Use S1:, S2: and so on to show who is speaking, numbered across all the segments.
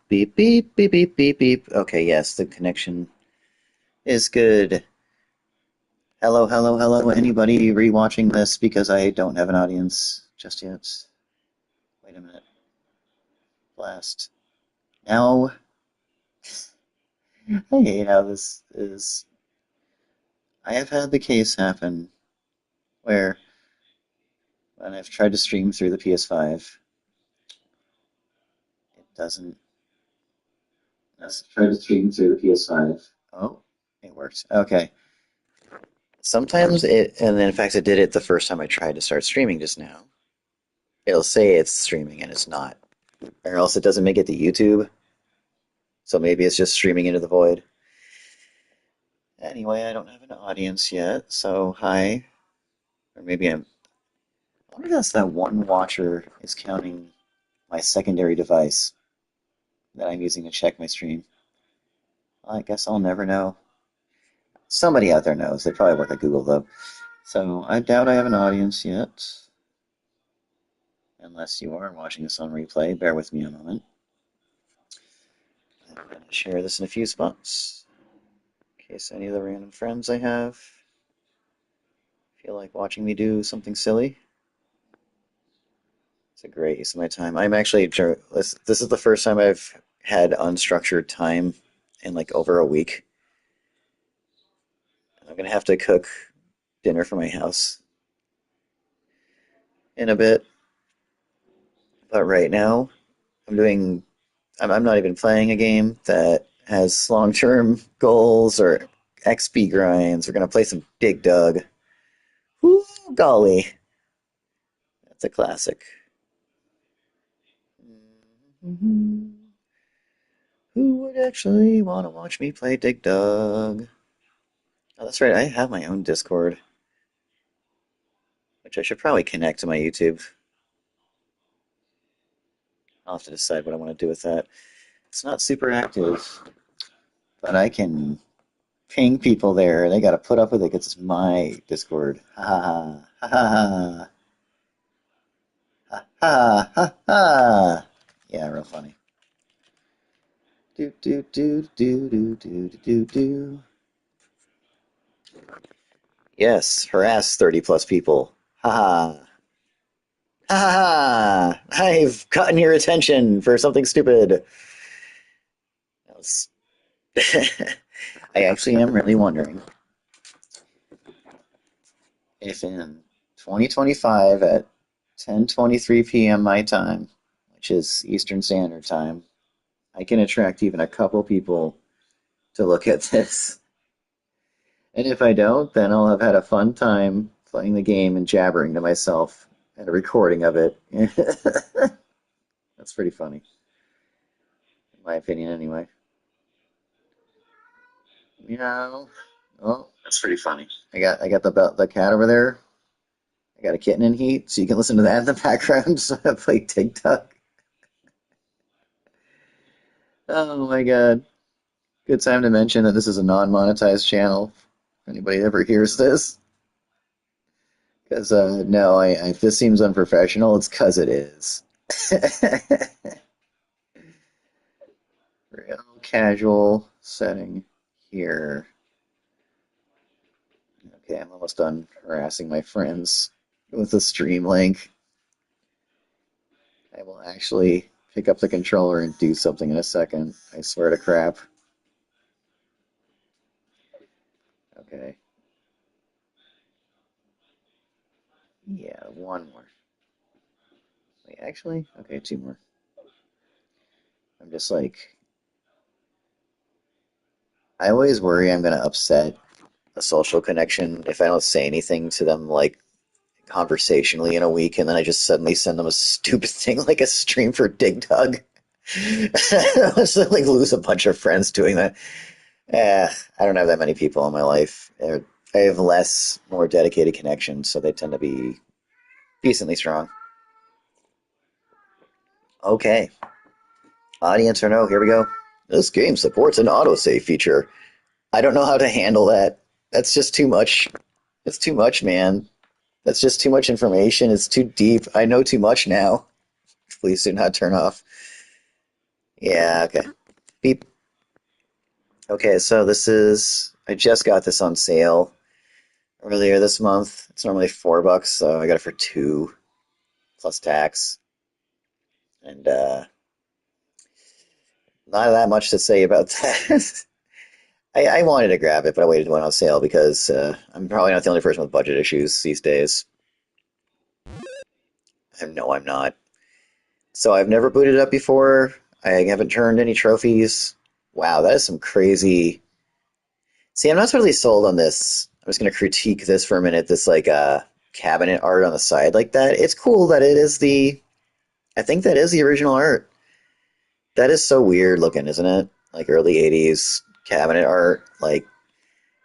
S1: Beep, beep, beep, beep, beep, beep. Okay, yes, the connection is good. Hello, hello, hello. Anybody rewatching this because I don't have an audience just yet? Wait a minute. Blast. Now, I hate how this is. I have had the case happen where when I've tried to stream through the PS5, it doesn't. Let's try to stream through the PS5. Oh, it worked. Okay. Sometimes and in fact, it did it the first time I tried to start streaming just now. It'll say it's streaming and it's not. Or else it doesn't make it to YouTube. So maybe it's just streaming into the void. Anyway, I don't have an audience yet, so hi. Or maybe I wonder if that's that one watcher is counting my secondary device that I'm using to check my stream. Well, I guess I'll never know. Somebody out there knows. They probably work at Google, though. So I doubt I have an audience yet. Unless you are watching this on replay, bear with me a moment. I'm going to share this in a few spots in case any of the random friends I have feel like watching me do something silly. It's a great use of my time. I'm actually, this is the first time I've had unstructured time in like over a week. I'm going to have to cook dinner for my house in a bit. But right now, I'm not even playing a game that has long-term goals or XP grinds. We're going to play some Dig Dug. Woo, golly. That's a classic. Who would actually want to watch me play Dig Dug? Oh, that's right. I have my own Discord, which I should probably connect to my YouTube. I'll have to decide what I want to do with that. It's not super active, but I can ping people there. They got to put up with it because it's my Discord. Ha ha ha ha ha ha ha. Yeah, real funny. Do do do do do do do do. Yes, harass 30 plus people. Ha ha. Ha ha ha! I've gotten your attention for something stupid. That was... I actually am really wondering if in 2025 at 10:23 p.m. my time, which is Eastern Standard Time, I can attract even a couple people to look at this. And if I don't, then I'll have had a fun time playing the game and jabbering to myself and a recording of it. That's pretty funny, in my opinion, anyway. Meow. Oh, that's pretty funny. I got the cat over there. I got a kitten in heat, so you can listen to that in the background. So I play TikTok. Oh my God. Good time to mention that this is a non-monetized channel. If anybody ever hears this. Because no, if this seems unprofessional, it's because it is. Real casual setting here. Okay, I'm almost done harassing my friends with the stream link. I will actually pick up the controller and do something in a second. I swear to crap. Okay. Yeah, one more. Wait, actually? Okay, two more. I'm just like, I always worry I'm going to upset a social connection if I don't say anything to them, like, conversationally in a week, and then I just suddenly send them a stupid thing like a stream for Dig Dug. I was like lose a bunch of friends doing that. I don't have that many people in my life. I have less, more dedicated connections, so they tend to be decently strong. Okay, audience or no, here we go. This game supports an autosave feature. I don't know how to handle that. That's just too much. It's too much, man. That's just too much information. It's too deep. I know too much now. Please do not turn off. Yeah, okay. Beep. Okay, so I just got this on sale earlier this month. It's normally $4, so I got it for two plus tax. And not that much to say about that. I wanted to grab it, but I waited when on sale because I'm probably not the only person with budget issues these days. No, I'm not. So I've never booted it up before. I haven't turned any trophies. Wow, that is some crazy. See, I'm not totally sold on this. I'm just going to critique this for a minute. This like cabinet art on the side like that. It's cool that it is the. I think that is the original art. That is so weird looking, isn't it? Like early '80s cabinet art. Like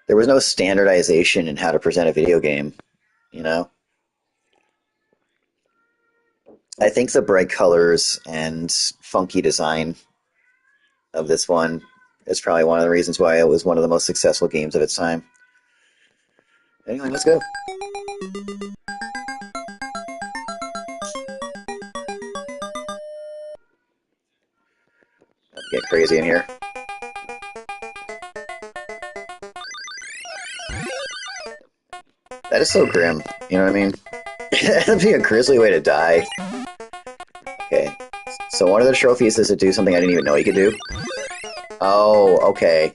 S1: there was no standardization in how to present a video game. You know, I think the bright colors and funky design of this one is probably one of the reasons why it was one of the most successful games of its time. Anyway, let's go. Get crazy in here. That is so grim. You know what I mean? That'd be a grisly way to die. Okay. So one of the trophies is to do something I didn't even know you could do. Oh, okay.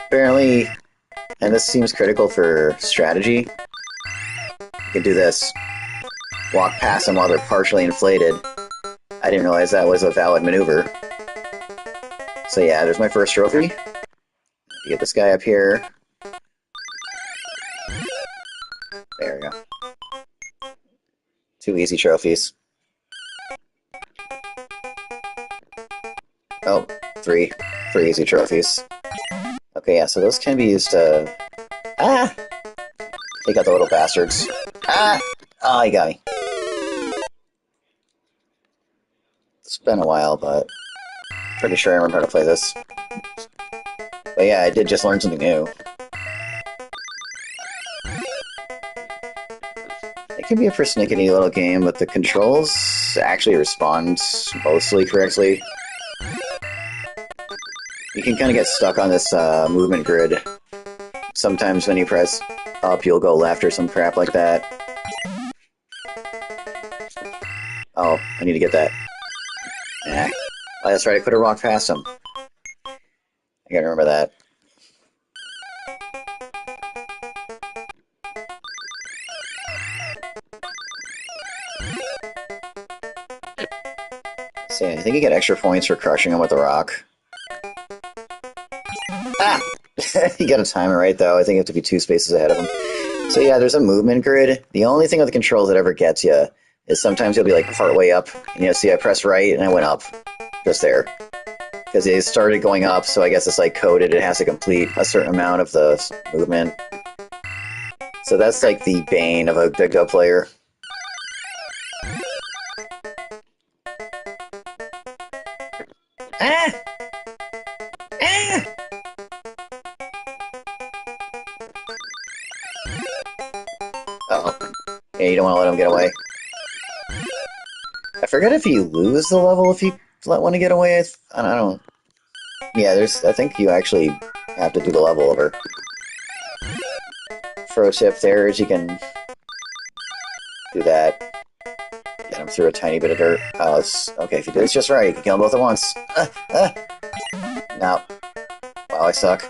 S1: Apparently, and this seems critical for strategy, you can do this. Walk past them while they're partially inflated. I didn't realize that was a valid maneuver. So yeah, there's my first trophy. You get this guy up here. There we go. Two easy trophies. Oh, three. Three easy trophies. Okay, yeah, so those can be used to... Ah! Take out the little bastards. Ah! Oh, he got me. It's been a while, but pretty sure I remember how to play this. But yeah, I did just learn something new. It can be a persnickety little game, but the controls actually respond mostly correctly. You can kind of get stuck on this movement grid. Sometimes when you press up, you'll go left or some crap like that. Oh, I need to get that. Nah. Oh, that's right, I could have walked past him. I gotta remember that. See, I think you get extra points for crushing him with a rock. Ah! You gotta time it right, though. I think you have to be two spaces ahead of him. So yeah, there's a movement grid. The only thing with the controls that ever gets you is sometimes you'll be like partway up, and you'll see I press right and I went up. Just there. Because it started going up, so I guess it's like coded. It has to complete a certain amount of the movement. So that's like the bane of a picked up player. Ah! Ah! Uh-oh. Yeah, you don't want to let him get away. I forget if you lose the level if you let one get away. I don't. Yeah, I think you actually have to do the level over. Pro tip there is you can do that. Get him through a tiny bit of dirt. Oh, okay. If you do this just right, you can kill them both at once. No. Wow, I suck.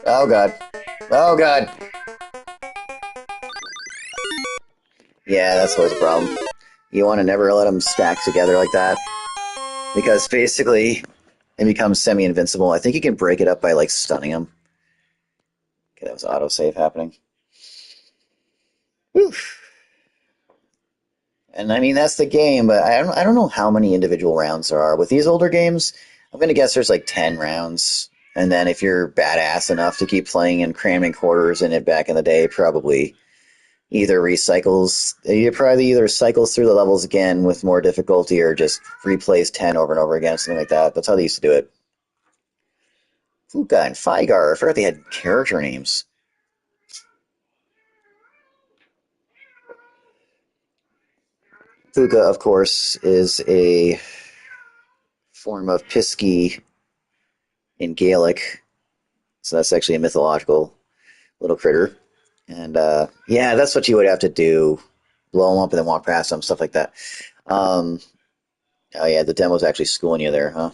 S1: Oh god. Oh god. Yeah, that's always a problem. You want to never let them stack together like that. Because basically, it becomes semi-invincible. I think you can break it up by, like, stunning them. Okay, that was autosave happening. Oof. And I mean, that's the game, but I don't know how many individual rounds there are. With these older games, I'm going to guess there's like 10 rounds. And then if you're badass enough to keep playing and cramming quarters in it back in the day, probably you probably either cycles through the levels again with more difficulty or just replays 10 over and over again, something like that. That's how they used to do it. Fuka and Fygar, I forgot they had character names. Fuka, of course, is a form of Pisky in Gaelic. So that's actually a mythological little critter. And yeah, that's what you would have to do. Blow them up and then walk past them, stuff like that. Um, oh yeah, the demo's actually schooling you there, huh?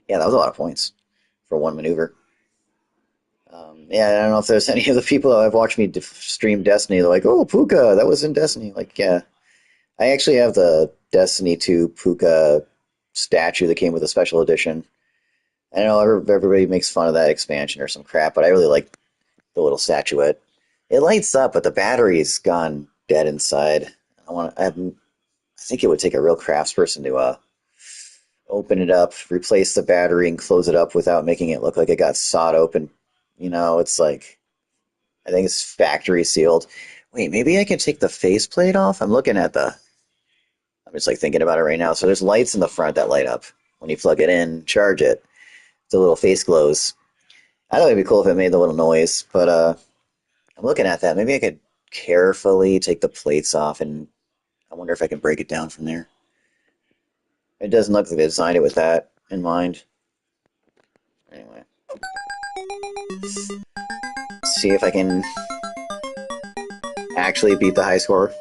S1: Yeah, that was a lot of points for one maneuver. Yeah, I don't know if there's any of the people that have watched me stream Destiny. They're like, "Oh, Puka, that was in Destiny." Like, yeah, I actually have the Destiny 2 Puka statue that came with a special edition. I know everybody makes fun of that expansion or some crap, but I really like the little statuette. It lights up, but the battery's gone dead inside. I think it would take a real craftsperson to open it up, replace the battery, and close it up without making it look like it got sawed open. It's like I think it's factory sealed. Wait, maybe I can take the faceplate off? I'm just like thinking about it right now. So there's lights in the front that light up. When you plug it in, charge it, the little face glows. I thought it'd be cool if it made the little noise, but I'm looking at that. Maybe I could carefully take the plates off, and I wonder if I can break it down from there. It doesn't look like they designed it with that in mind. Anyway, see if I can actually beat the high score.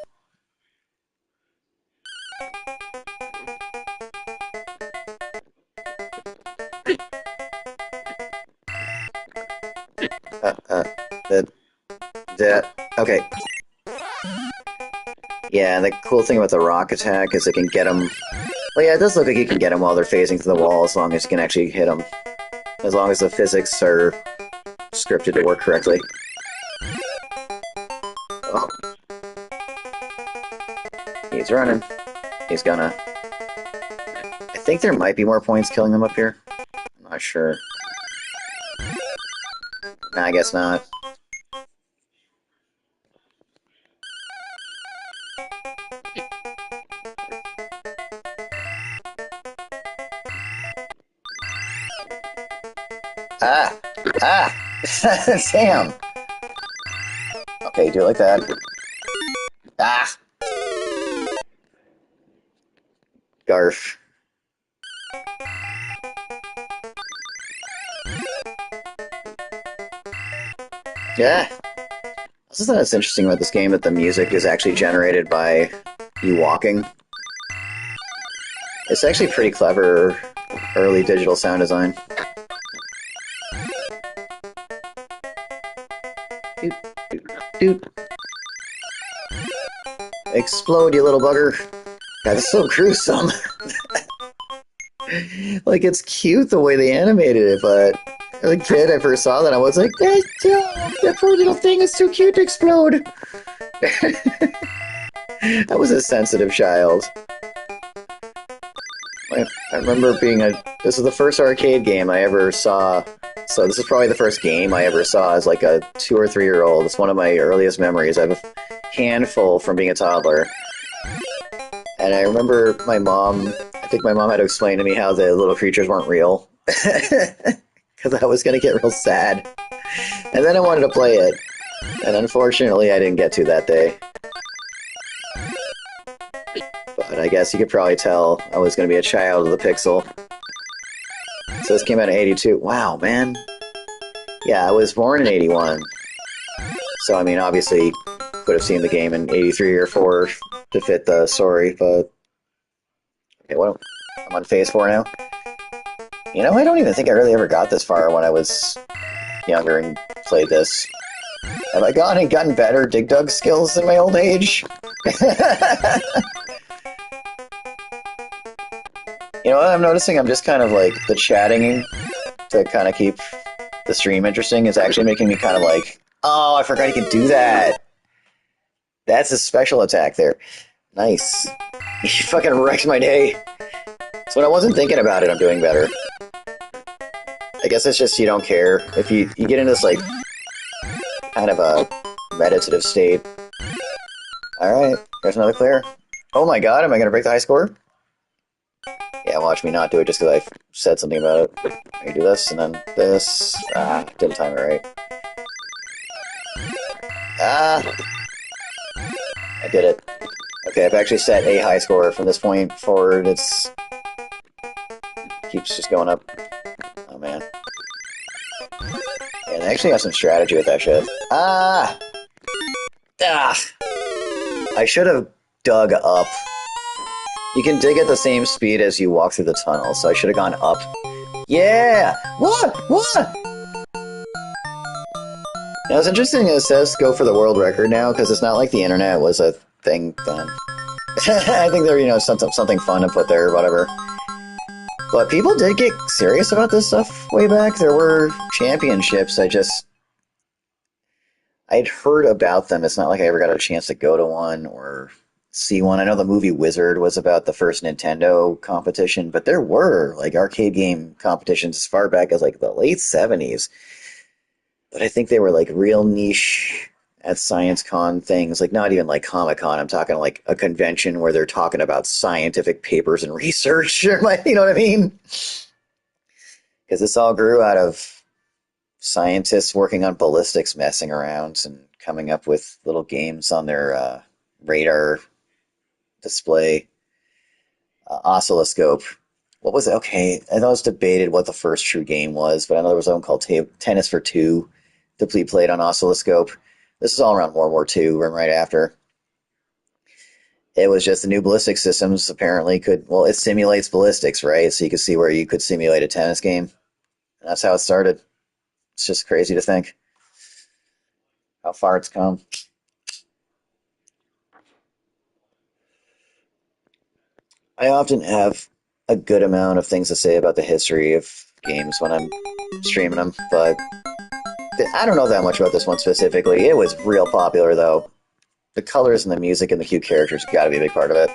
S1: Uh, uh, the, okay. Yeah, the cool thing about the rock attack is it can get them. Well, yeah, it does look like you can get them while they're phasing to the wall as long as you can actually hit them. As long as the physics are scripted to work correctly. Oh. He's running. He's gonna. I think there might be more points killing them up here. I'm not sure. Nah, I guess not. Ah! Ah! Damn! Okay, do it like that. Ah! Garf. Yeah! This is what's interesting about this game, that the music is actually generated by you walking. It's actually pretty clever early digital sound design. Doot, doot, doot. Explode, you little bugger. God, that's so gruesome. Like, it's cute the way they animated it, but as a kid, I first saw that, I was like, that poor little thing is too cute to explode. I was a sensitive child. I remember this is the first arcade game I ever saw. So this is probably the first game I ever saw as like a 2 or 3-year-old. It's one of my earliest memories. I have a handful from being a toddler. And I remember I think my mom had to explain to me how the little creatures weren't real. Because I was going to get real sad. And then I wanted to play it. And unfortunately, I didn't get to that day. But I guess you could probably tell I was going to be a child of the pixel. So this came out in 82. Wow, man. Yeah, I was born in 81. So, I mean, obviously, could have seen the game in 83 or 4 to fit the story, but... Okay, I'm on phase 4 now. I don't even think I really ever got this far when I was younger and played this. Have I gotten better dig dug skills in my old age? You know what I'm noticing? I'm just kind of like, the chatting to kind of keep the stream interesting is actually making me kind of like, oh, I forgot you could do that. That's a special attack there. Nice. You fucking wrecked my day. So when I wasn't thinking about it, I'm doing better. I guess it's just you don't care. If you get into this, like, kind of a meditative state. Alright, there's another clear. Oh my god, am I going to break the high score? Yeah, watch me not do it just because I said something about it. I do this, and then this. Ah, didn't time it right. Ah! I did it. Okay, I've actually set a high score from this point forward. It's keeps just going up. Oh man. Yeah, they actually have some strategy with that shit. Ah! Ah! I should have dug up. You can dig at the same speed as you walk through the tunnel, so I should have gone up. Yeah! What? What? Now, it's interesting that it says go for the world record now, because it's not like the internet was a thing then. I think there, something fun to put there or whatever. But people did get serious about this stuff way back. There were championships. I'd heard about them. It's not like I ever got a chance to go to one or see one. I know the movie Wizard was about the first Nintendo competition, but there were like arcade game competitions as far back as like the late 70s. But I think they were like real niche at Science Con things, like not even like Comic Con. I'm talking like a convention where they're talking about scientific papers and research. You know what I mean? Because this all grew out of scientists working on ballistics, messing around and coming up with little games on their radar display. Oscilloscope. What was it? Okay, I know it's debated what the first true game was, but I know there was one called Tennis for Two that we played on oscilloscope. This is all around World War II, right after. It was just the new ballistic systems apparently it simulates ballistics, right? So you could see where you could simulate a tennis game. And that's how it started. It's just crazy to think how far it's come. I often have a good amount of things to say about the history of games when I'm streaming them, but I don't know that much about this one specifically. It was real popular, though. The colors and the music and the cute characters got to be a big part of it.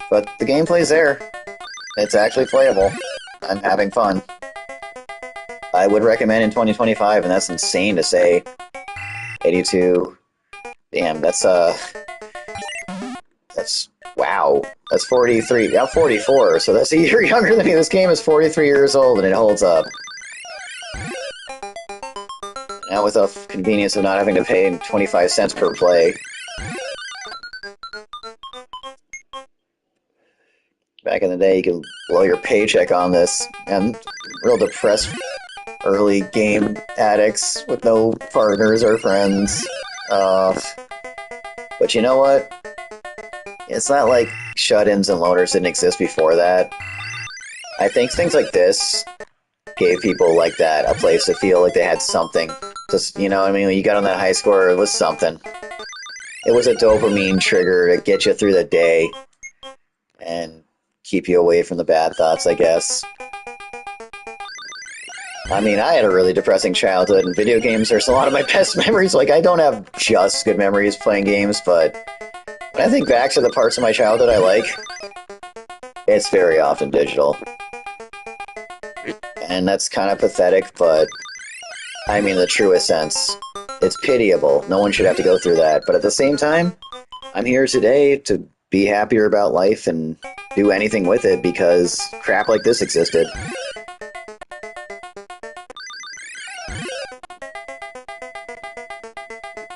S1: But the gameplay's there. It's actually playable. I'm having fun. I would recommend in 2025, and that's insane to say. 82. Damn, that's wow. That's 43. Now 44, so that's a year younger than me. This game is 43 years old, and it holds up. Now with the convenience of not having to pay 25 cents per play. Back in the day, you could blow your paycheck on this, and real depressed early game addicts with no partners or friends. But you know what? It's not like shut-ins and loners didn't exist before that. I think things like this gave people like that a place to feel like they had something. Just, you know what I mean? When you got on that high score, it was something. It was a dopamine trigger to get you through the day and keep you away from the bad thoughts, I guess. I mean, I had a really depressing childhood, and video games are a lot of my best memories. Like, I don't have just good memories playing games, but when I think back to the parts of my childhood I like, it's very often digital. And that's kind of pathetic, but I mean the truest sense. It's pitiable. No one should have to go through that. But at the same time, I'm here today to be happier about life and do anything with it because crap like this existed.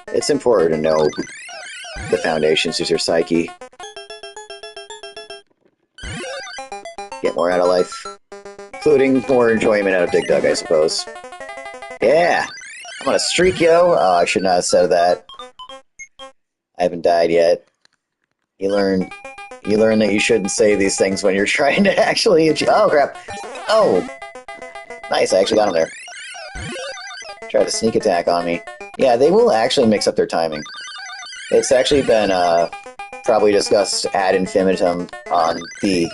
S1: It's important to know the foundations of your psyche. Get more out of life. Including more enjoyment out of Dig Dug, I suppose. Yeah! I'm on a streak, yo! Oh, I should not have said that. I haven't died yet. You learn that you shouldn't say these things when you're trying to actually achieve. Oh, crap! Oh! Nice, I actually got him there. Tried to sneak attack on me. Yeah, they will actually mix up their timing. It's actually been probably discussed ad infinitum on the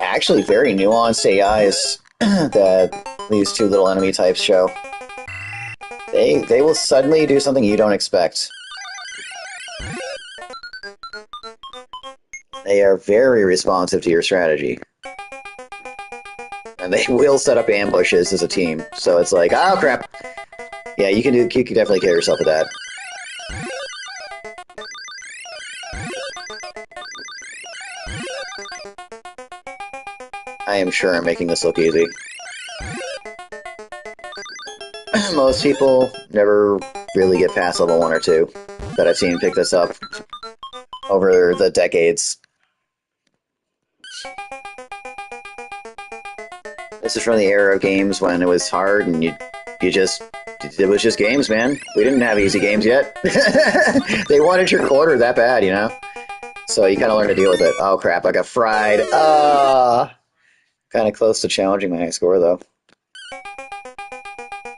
S1: actually very nuanced AIs that these two little enemy types show. They will suddenly do something you don't expect. They are very responsive to your strategy. And they will set up ambushes as a team. So it's like, oh crap! Yeah, you can definitely kill yourself with that. I am sure I'm making this look easy. Most people never really get past level 1 or 2 that I've seen pick this up over the decades. This is from the era of games when it was hard and it was just games, man. We didn't have easy games yet. They wanted your quarter that bad, you know? So you kind of learn to deal with it. Oh crap, I got fried. Kind of close to challenging my high score, though.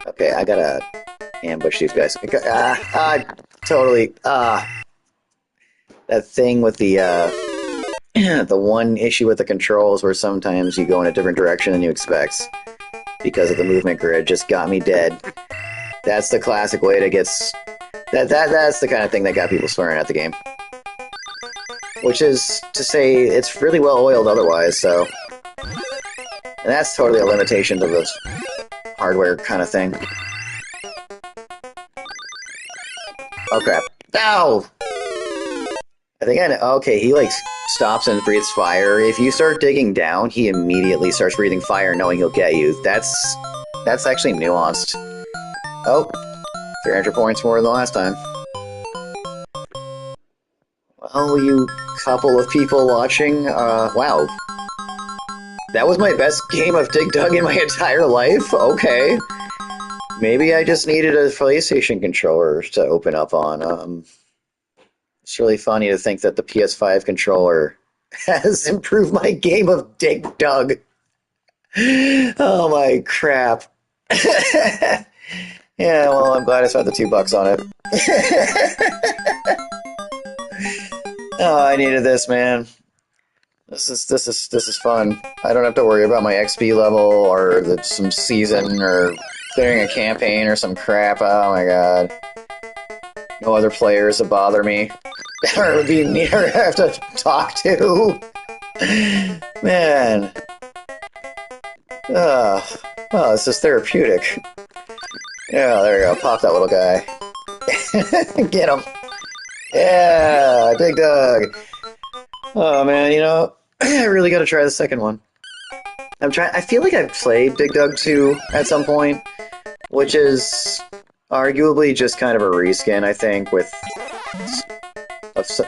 S1: Okay, I gotta ambush these guys. Totally. That thing with the, the one issue with the controls where sometimes you go in a different direction than you expect because of the movement grid just got me dead. That's the classic way to get... That's the kind of thing that got people swearing at the game. Which is to say it's really well oiled otherwise, so... And that's totally a limitation to this hardware kind of thing. Oh crap. Ow! I think I know. Okay, he like stops and breathes fire. If you start digging down, he immediately starts breathing fire knowing he'll get you. That's actually nuanced. Oh, 300 points more than the last time. Well, you couple of people watching, wow. That was my best game of Dig Dug in my entire life? Okay. Maybe I just needed a PlayStation controller to open up on. It's really funny to think that the PS5 controller has improved my game of Dig Dug. Oh my crap. Yeah, well, I'm glad I spent the $2 on it. Oh, I needed this, man. This is fun. I don't have to worry about my XP level or some season or clearing a campaign or some crap. Oh my god. No other players to bother me or be near have to talk to. Man. Oh, this is therapeutic. Yeah, there we go. Pop that little guy. Get him. Yeah, Dig Dug. Oh man, you know, I really gotta try the second one. I feel like I've played Dig Dug 2 at some point, which is arguably just kind of a reskin, I think, with... It's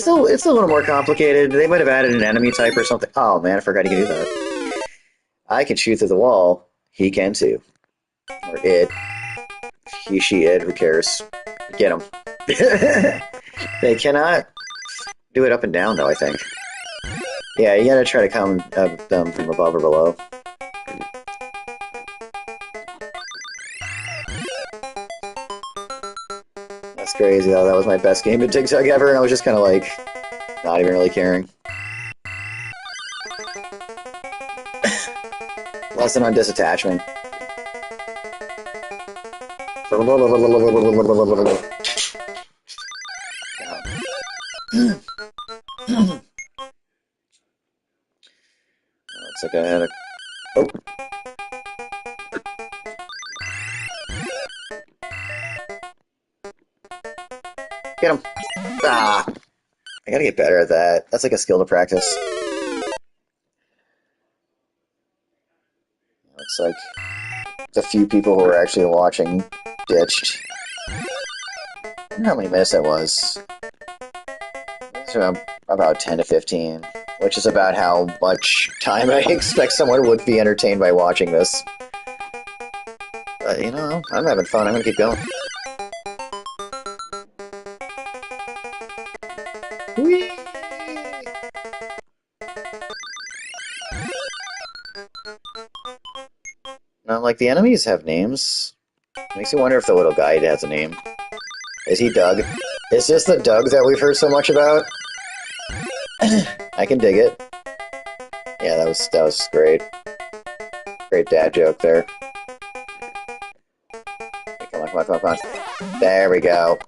S1: a little more complicated. They might have added an enemy type or something. Oh man, I forgot you can do that. I can shoot through the wall. He can too. Or it. He, she, it, who cares? Get him. They cannot do it up and down, though, I think. Yeah, you gotta try to come them from above or below. That's crazy, though. That was my best game of Dig Dug ever, and I was just kind of like, not even really caring. Lesson on disattachment. Looks like I had a... Oh! Get him! Ah! I gotta get better at that. That's like a skill to practice. Looks like the few people who were actually watching ditched. I wonder how many minutes that was. It was about 10 to 15, which is about how much time I expect someone would be entertained by watching this. But, you know, I'm having fun. I'm gonna keep going. Whee! Now, like, the enemies have names. Makes you wonder if the little guy has a name. Is he Doug? Is this the Doug that we've heard so much about? I can dig it. Yeah, that was great. Great dad joke there. Okay, come on, come on, come on, come on. There we go.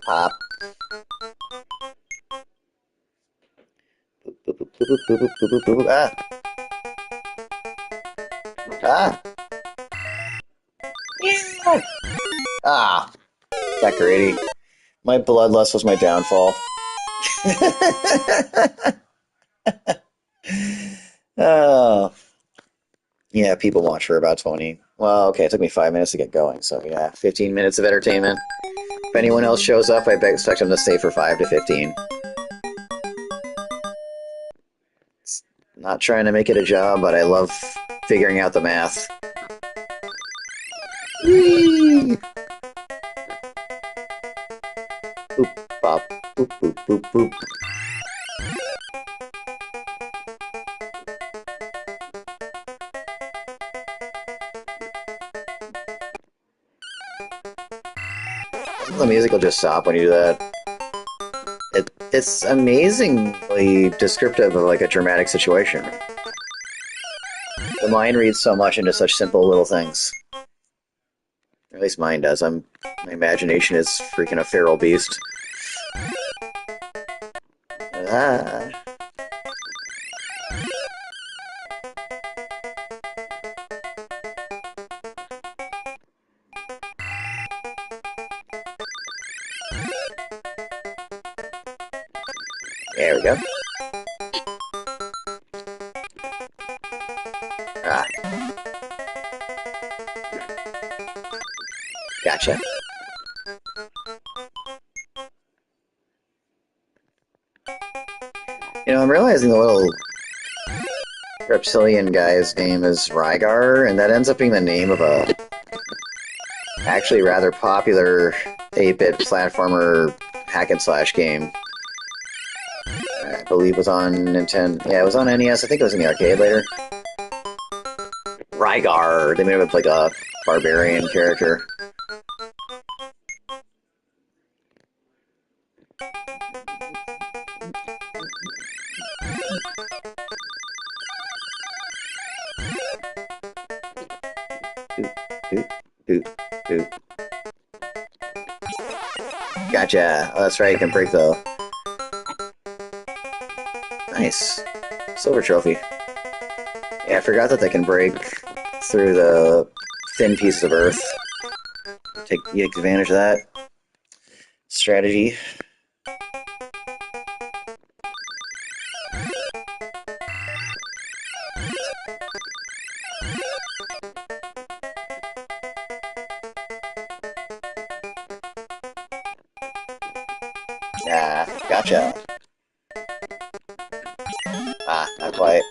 S1: Pop. Boop, boop, boop, boop, boop, boop, boop, boop, boop. Ah! Ah! Yeah! Ah! Got greedy. My bloodlust was my downfall. Oh. Yeah, people watch for about 20. Well, okay, it took me 5 minutes to get going, so yeah, 15 minutes of entertainment. If anyone else shows up, I expect them to stay for 5 to 15. Not trying to make it a job, but I love figuring out the math. Whee! Boop, bop, boop, boop, boop, boop. The music will just stop when you do that. It's amazingly descriptive of like a dramatic situation. The mind reads so much into such simple little things. Or at least mine does. My imagination is freaking a feral beast. Ah. There we go. Ah. Gotcha. You know, I'm realizing the little reptilian guy's name is Rygar, and that ends up being the name of a actually rather popular 8-bit platformer hack and slash game. I believe was on Nintendo. Yeah, it was on NES. I think it was in the arcade later. Rygar. They made it like a barbarian character. Doot, doot, doot. Gotcha. Oh, that's right. You can break the. Nice. Silver trophy. Yeah, I forgot that they can break through the thin pieces of earth. Take advantage of that strategy. Yeah, gotcha. Ah, not quite.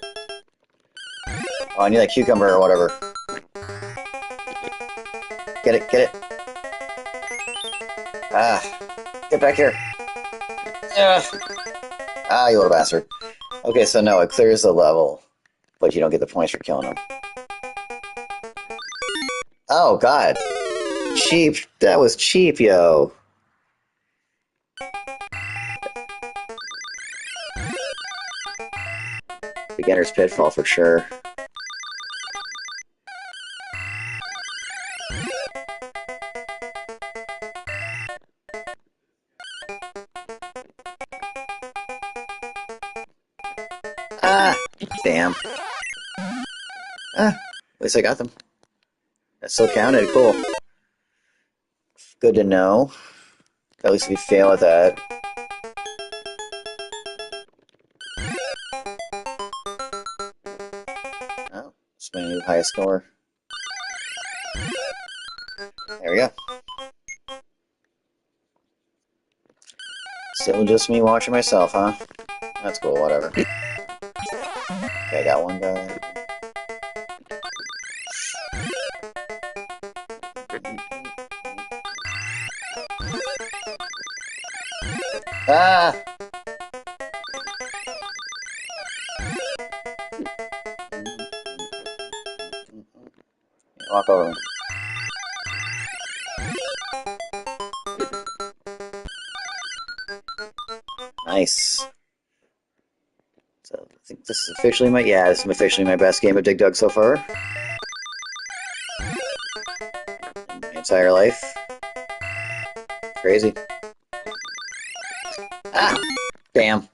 S1: Oh, I need that cucumber or whatever. Get it, get it. Ah, get back here. Yeah. Ah, you little bastard. Okay, so no, it clears the level, but you don't get the points for killing him. Oh, God. Cheap. That was cheap, yo. Beginner's pitfall for sure. Ah, damn. Ah, at least I got them. That still counted. Cool. Good to know. At least if you fail at that. Oh, that's my new highest score. There we go. Still just me watching myself, huh? That's cool, whatever. Okay, I got one guy. Ah! Walk over me. Nice. So I think this is officially this is officially my best game of Dig Dug so far. In my entire life. Crazy. Ah! Damn.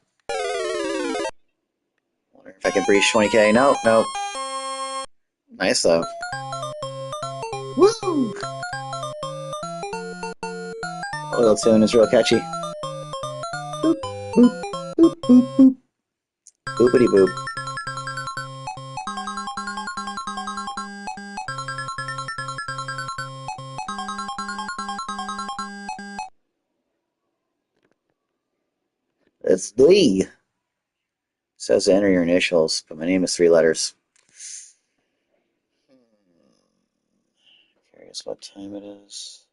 S1: Wonder if I can breach 20k. No, no. Nice though. Woo! The little tune is real catchy. Boop, boop, boop, boop, boop. Boopity boop. It's Lee. says to enter your initials, but my name is 3 letters. Curious what time it is.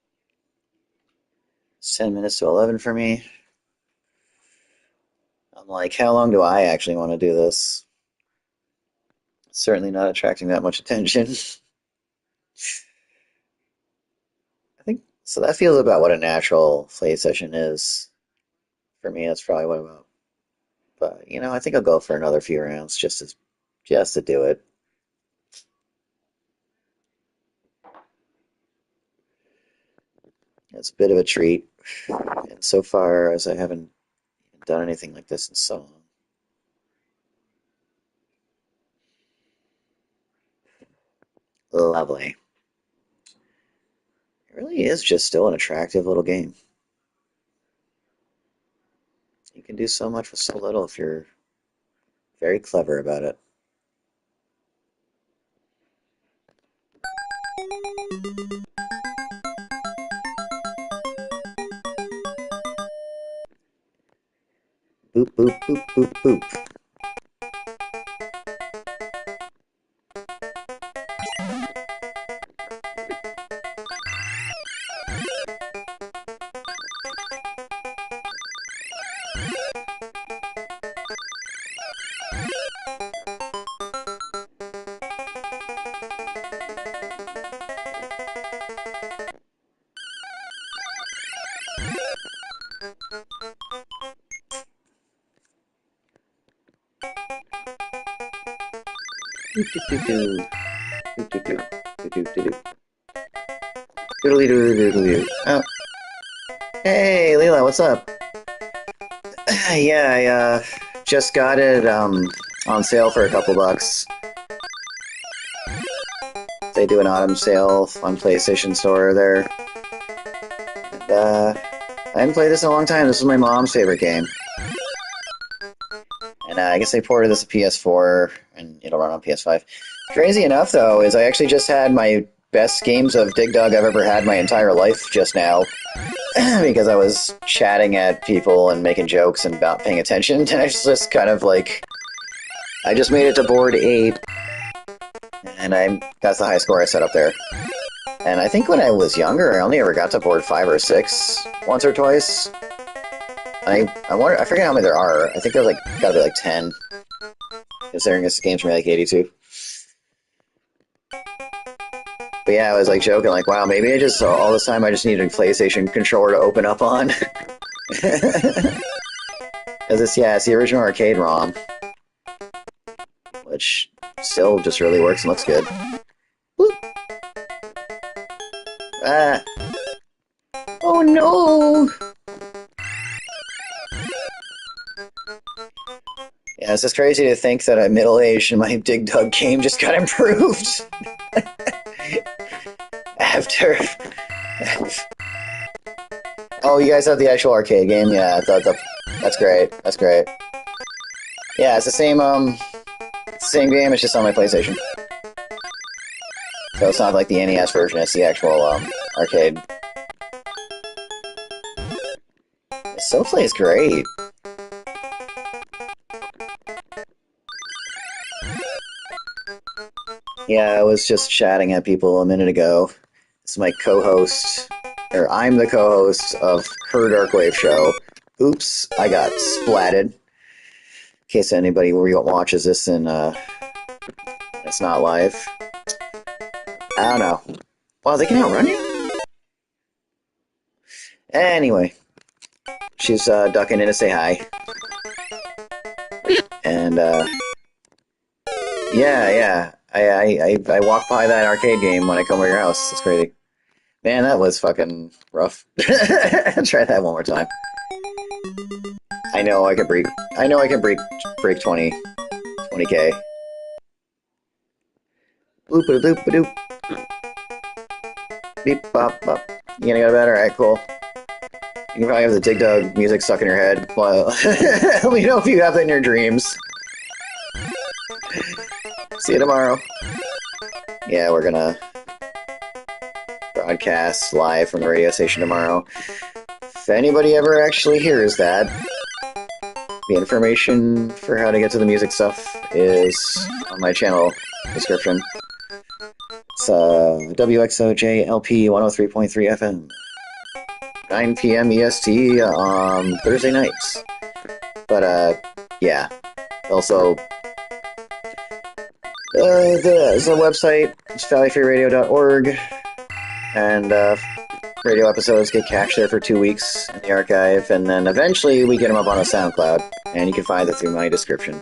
S1: It's 10 minutes to 11 for me. I'm like, how long do I actually want to do this? It's certainly not attracting that much attention. I think so. That feels about what a natural play session is. For me, that's probably what about. But I think I'll go for another few rounds just to do it. It's a bit of a treat, and so far as I haven't done anything like this in so long. Lovely. It really is just still an attractive little game. You can do so much with so little if you're very clever about it. Boop, boop, boop, boop, boop. Doop, doop, doop, doop. Doop, doop, doop. Doop, doop, doop. Doodly doodly doodly doo. Oh, hey, Leela, what's up? Yeah, I just got it on sale for a couple bucks. They do an autumn sale on PlayStation Store there. And, I haven't played this in a long time. This was my mom's favorite game. And I guess they ported this to PS4, and it'll run on PS5. Crazy enough, though, is I actually just had my best games of Dig Dug I've ever had my entire life just now. Because I was chatting at people and making jokes and not paying attention. And I was just kind of like... I just made it to board 8. And that's the high score I set up there. And I think when I was younger, I only ever got to board 5 or 6 once or twice. I wonder, I forget how many there are. I think there's gotta be 10. Considering this game's from 82. But yeah, I was joking, wow, maybe all this time I just needed a PlayStation controller to open up on. Because it's the original arcade ROM. Which still just really works and looks good. Whoop. Ah. Oh no! Yeah, it's just crazy to think that I'm middle-aged and my Dig Dug game just got improved. After... Oh, you guys have the actual arcade game? Yeah, that's great. That's great. Yeah, it's the same game, it's just on my PlayStation. So it's not like the NES version, it's the actual arcade. So plays great. Yeah, I was just chatting at people a minute ago. It's my co-host, or I'm the co-host of her Darkwave show. Oops, I got splatted. In case anybody watches this and it's not live. I don't know. Wow, they can outrun you? Anyway, she's ducking in to say hi. And yeah. I walk by that arcade game when I come to your house. That's crazy. Man, that was fucking rough. Try that one more time. I know I can break 20k. Bloop-a-doop-a-doop. Beep bop bop. You gonna go to bed? Alright, cool. You can probably have the Dig Dug music stuck in your head. Well, let me know if you have that in your dreams. See you tomorrow. Yeah, we're gonna broadcast live from the radio station tomorrow. If anybody ever actually hears that, The information for how to get to the music stuff is on my channel description. It's WXOJLP 103.3 FM. 9 p.m. EST Thursday nights. But, yeah. Also, there's a website, it's valleyfreeradio.org, and radio episodes get cached there for 2 weeks in the archive, and then eventually we get them up on a SoundCloud, and you can find it through my description.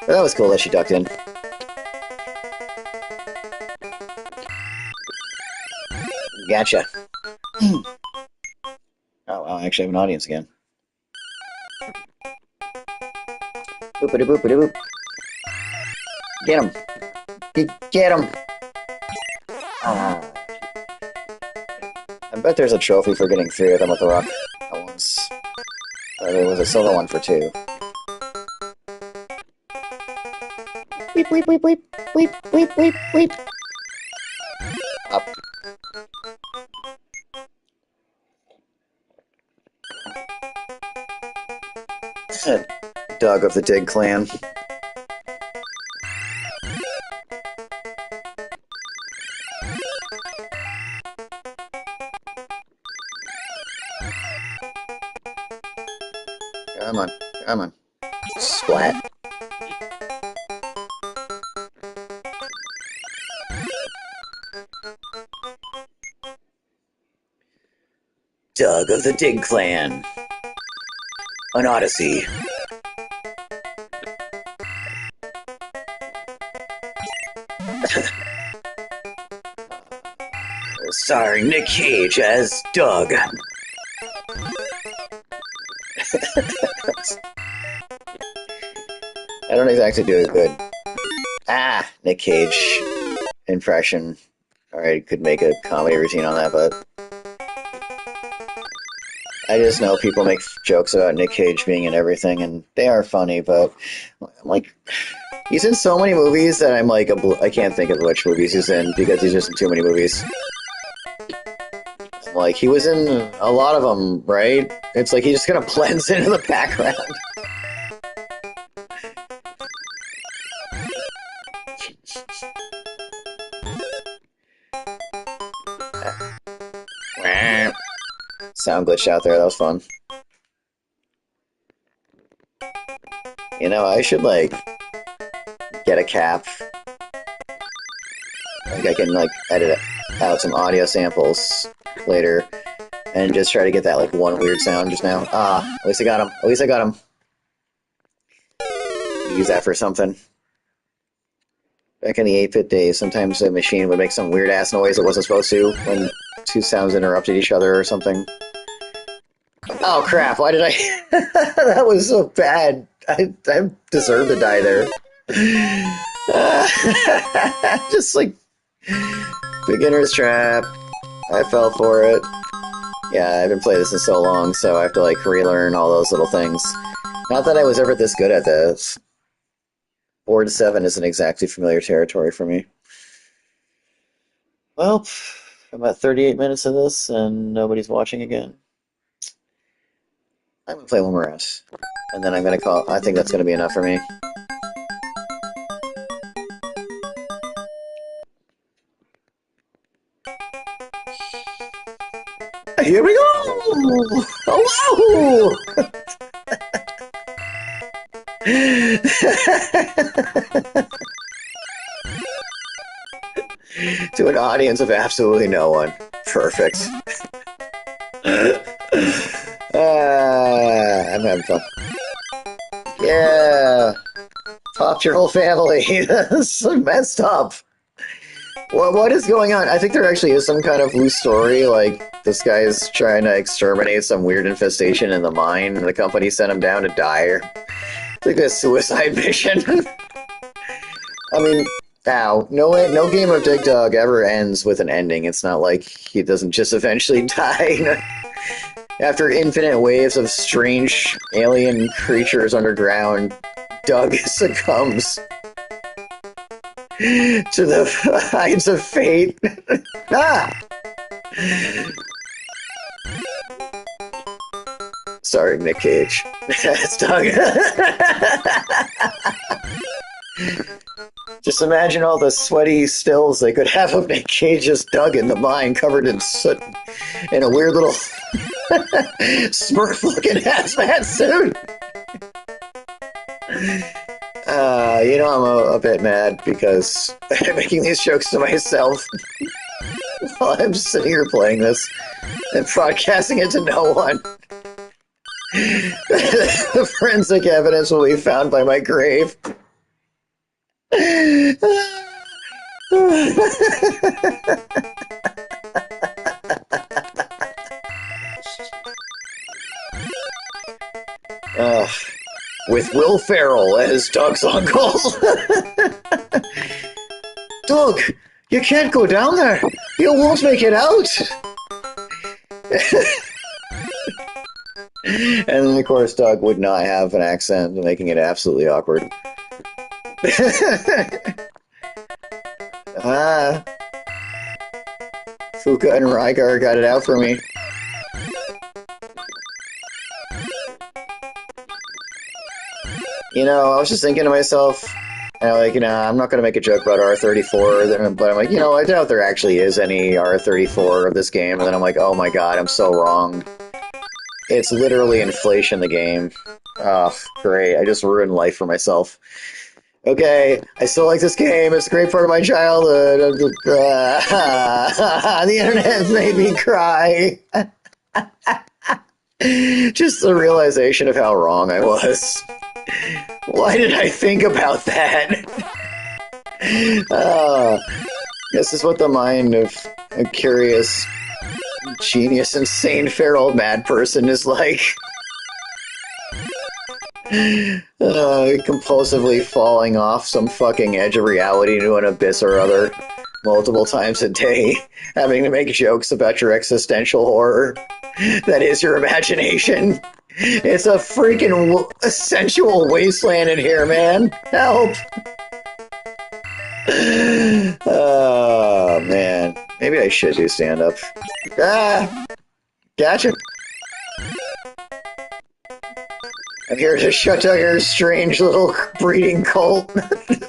S1: But that was cool that she ducked in. Gotcha. Oh, wow, I actually have an audience again. Boopity boopity boop. Get him. Get him. I bet there's a trophy for getting 3 of them with the rock at once. There was a silver one for 2. Weep, weep, weep, weep, weep, weep, weep, weep. Up. Dog of the Dig clan. Come on, come on. Splat. Dog of the Dig clan. An Odyssey. Starring Nick Cage as Doug. I don't exactly do a good Nick Cage impression. Alright, could make a comedy routine on that, but I just know people make jokes about Nick Cage being in everything, and they are funny, but I'm like, he's in so many movies that I'm like, I can't think of which movies he's in because he's just in too many movies. Like, he was in a lot of them, right? It's like he just kind of blends into the background. Sound glitch out there, that was fun. You know, I should, like, get a cap. Like, I can, like, edit out some audio samples later and just try to get that, like, one weird sound just now. At least I got him. At least I got him. Use that for something. Back in the 8-bit days, sometimes the machine would make some weird-ass noise it wasn't supposed to when 2 sounds interrupted each other or something. Oh, crap. Why did I... That was so bad. I deserve to die there. Just, like... Beginner's trap. I fell for it. Yeah, I've been playing this in so long, so I have to, like, relearn all those little things. Not that I was ever this good at this. Board 7 isn't exactly familiar territory for me. Well, I'm at 38 minutes of this, and nobody's watching again. I'm gonna play one more S, and then I'm gonna call. I think that's gonna be enough for me. Here we go! Oh, wow! To an audience of absolutely no one. Perfect. I'm having fun. Yeah! Popped your whole family. That's messed up. What is going on? I think there actually is some kind of loose story, like, this guy's trying to exterminate some weird infestation in the mine, and the company sent him down to die. It's like a suicide mission. I mean, no game of Dig Dug ever ends with an ending. It's not like he doesn't just eventually die. After infinite waves of strange alien creatures underground, Doug succumbs to the heights of fate. Starring Nick Cage. It's Doug. Just imagine all the sweaty stills they could have of Nick Cage just Doug in the mine, covered in soot, in a weird little Smurf-looking hazmat suit. I'm a bit mad because I'm making these jokes to myself while I'm sitting here playing this and broadcasting it to no one. The forensic evidence will be found by my grave. uh, with Will Ferrell as Doug's uncle. Doug, you can't go down there. You won't make it out. And then, of course, Doug would not have an accent, making it absolutely awkward. Fuka and Rygar got it out for me. I was just thinking to myself, I'm not going to make a joke about R34, but I'm like, I doubt there actually is any R34 of this game, and then I'm like, oh my god, I'm so wrong. It's literally inflation, the game. Oh, great. I just ruined life for myself. Okay, I still like this game. It's a great part of my childhood. The internet made me cry. Just the realization of how wrong I was. Why did I think about that? This is what the mind of a curious, genius, insane, feral, mad person is like. Compulsively falling off some fucking edge of reality into an abyss or other multiple times a day, having to make jokes about your existential horror that is your imagination. It's a freaking sensual wasteland in here, man. Help! Oh, man. Maybe I should do stand-up. Ah! Gotcha! I'm here to shut down your strange little breeding cult.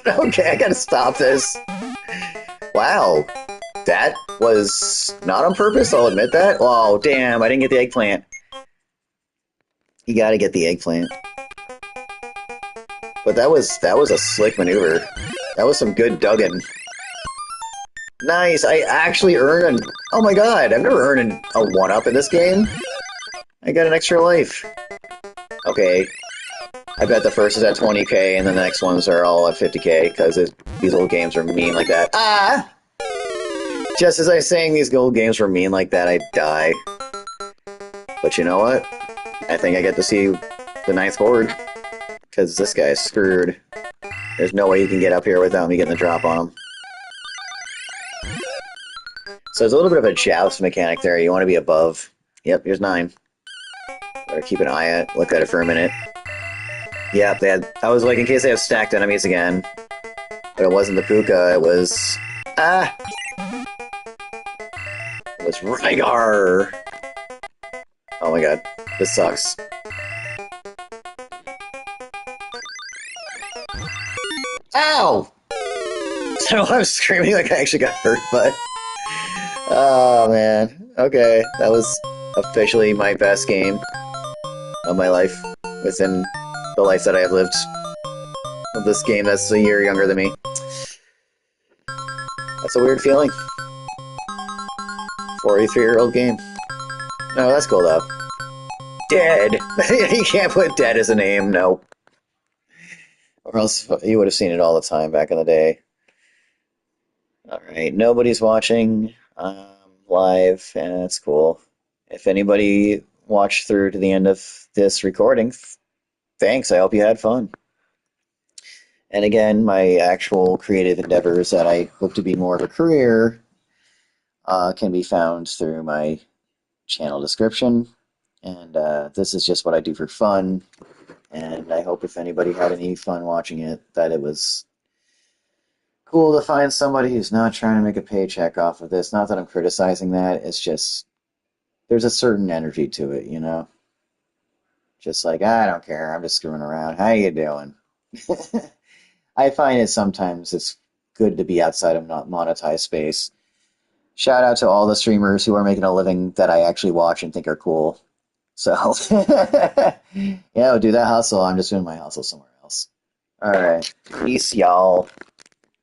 S1: Okay, I gotta stop this. Wow. That was not on purpose, I'll admit that. Oh, damn, I didn't get the eggplant. You gotta get the eggplant. But that was a slick maneuver. That was some good Duggan. Nice, I actually earned an... Oh my god, I've never earned a 1-up in this game. I got an extra life. Okay. I bet the first is at 20k, and then the next ones are all at 50k, because these old games are mean like that. Ah! Just as I was saying these old games were mean like that, I die. But you know what? I think I get to see the 9th horde, because this guy is screwed. There's no way he can get up here without me getting the drop on him. So there's a little bit of a joust mechanic there. You want to be above. Yep, here's 9. Better keep an eye out, look at it for a minute. Yep, I was like, in case they have stacked enemies again. But it wasn't the Puka, it was... Ah! It was Rygar! Oh my god, this sucks. Ow! So I was screaming like I actually got hurt, but... Oh man, okay, that was officially my best game of my life, within the life that I have lived, of this game that's a year younger than me. That's a weird feeling. 43-year-old game. No, that's cool though. Dead! You can't put dead as a name, no. Or else you would have seen it all the time back in the day. Alright, nobody's watching live, and that's cool. If anybody watched through to the end of this recording, thanks, I hope you had fun. And again, my actual creative endeavors that I hope to be more of a career can be found through my channel description. And this is just what I do for fun. And I hope if anybody had any fun watching it, that it was cool to find somebody who's not trying to make a paycheck off of this. Not that I'm criticizing that, it's just, there's a certain energy to it, you know? Just like, I don't care. I'm just screwing around. How you doing? I find it sometimes it's good to be outside of not monetized space. Shout out to all the streamers who are making a living that I actually watch and think are cool. So, yeah, we'll do that hustle. I'm just doing my hustle somewhere else. All right. Peace, y'all.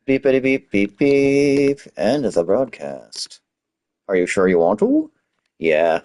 S1: Beepity beep beep beep. End of the broadcast. Are you sure you want to? Yeah.